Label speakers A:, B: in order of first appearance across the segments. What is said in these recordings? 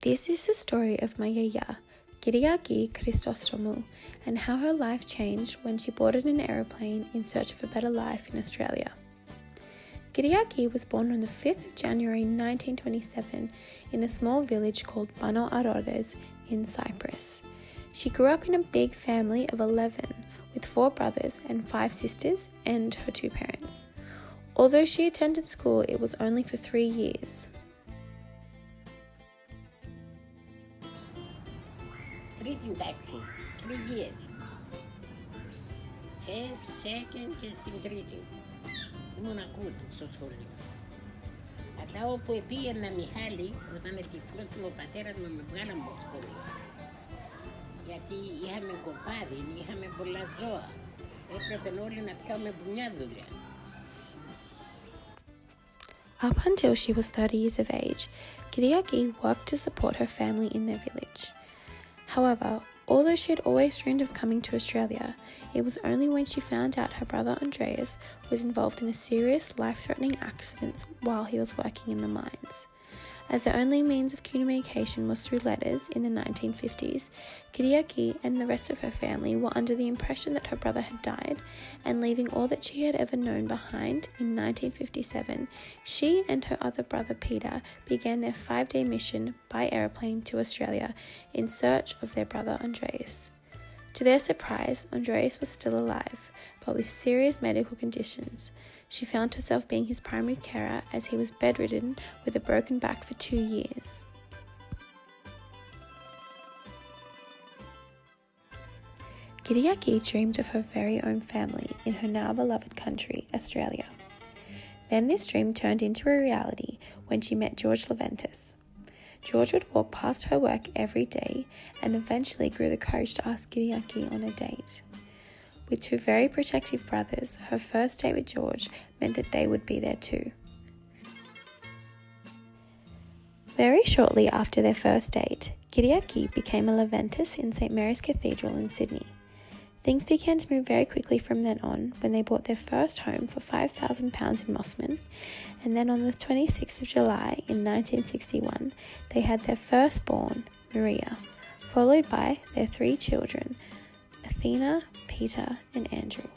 A: This is the story of my yaya, Kyriacou Chrysostomou, and how her life changed when she boarded an aeroplane in search of a better life in Australia. Kyriacou was born on the 5th of January 1927 in a small village called Bano Arodes in Cyprus. She grew up in a big family of 11, with 4 brothers and 5 sisters and her 2 parents. Although she attended school, it was only for 3 years.
B: 3 στην τάξη, 3 years. First, second και στην τρίτη. Ήμουν ακούτη στο σχολείο. Αλλά όπου πήγαινα Μιχάλη, όταν τυφλός μου ο πατέρας μου με βγάλαμε από το σχολείο. Γιατί είχαμε κοπάδι, είχαμε πολλά ζώα. Έπρεπε όλοι να πιάμε μπουνιά δουλειά.
A: Up until she was 30 years of age, Kyriacou worked to support her family in their village. However, although she had always dreamed of coming to Australia, it was only when she found out her brother Andreas was involved in a serious life-threatening accident while he was working in the mines. As the only means of communication was through letters in the 1950s, Kyriacou and the rest of her family were under the impression that her brother had died, and leaving all that she had ever known behind in 1957, she and her other brother Peter began their 5-day mission by aeroplane to Australia in search of their brother Andreas. To their surprise, Andreas was still alive, but with serious medical conditions. She found herself being his primary carer as he was bedridden with a broken back for 2 years. Kyriacou dreamed of her very own family in her now beloved country, Australia. Then this dream turned into a reality when she met George Leventis. George would walk past her work every day and eventually grew the courage to ask Kyriacou on a date. With 2 very protective brothers, her first date with George meant that they would be there too. Very shortly after their first date, Kyriacou became a Leventis in St. Mary's Cathedral in Sydney. Things began to move very quickly from then on when they bought their first home for £5,000 in Mossman, and then on the 26th of July in 1961, they had their firstborn, Maria, followed by their 3 children, Athena, Peter and Andrew.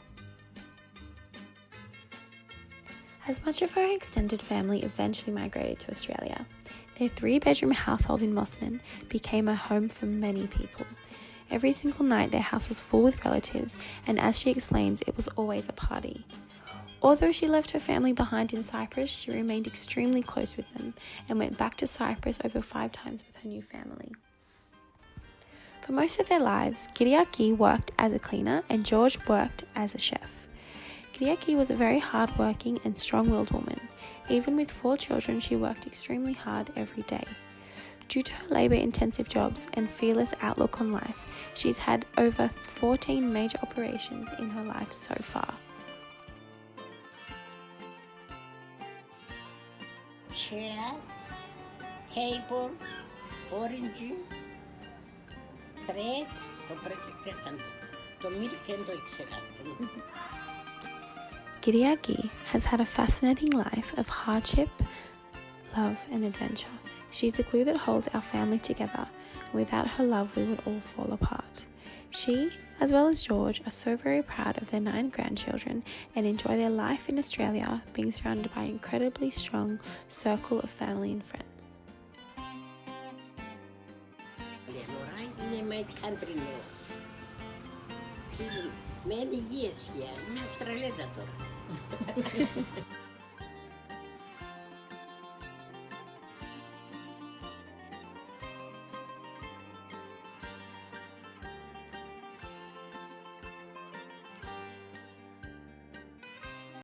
A: As much of her extended family eventually migrated to Australia, their 3-bedroom household in Mossman became a home for many people. Every single night their house was full with relatives, and as she explains, it was always a party. Although she left her family behind in Cyprus, she remained extremely close with them and went back to Cyprus over 5 times with her new family. For most of their lives, Kyriacou worked as a cleaner and George worked as a chef. Kyriacou was a very hard-working and strong-willed woman. Even with 4 children, she worked extremely hard every day. Due to her labour-intensive jobs and fearless outlook on life, she's had over 14 major operations in her life so far.
B: Chair, table, orange, bread, το bread εξέτανε. Το milk δεν το εξέτανε.
A: Kyriacou has had a fascinating life of hardship, love and adventure. She's the glue that holds our family together. Without her love, we would all fall apart. She, as well as George, are so very proud of their 9 grandchildren and enjoy their life in Australia, being surrounded by an incredibly strong circle of family and friends.
B: Είναι my country now. Many years here. Είμαι Αυστραλέζα τώρα.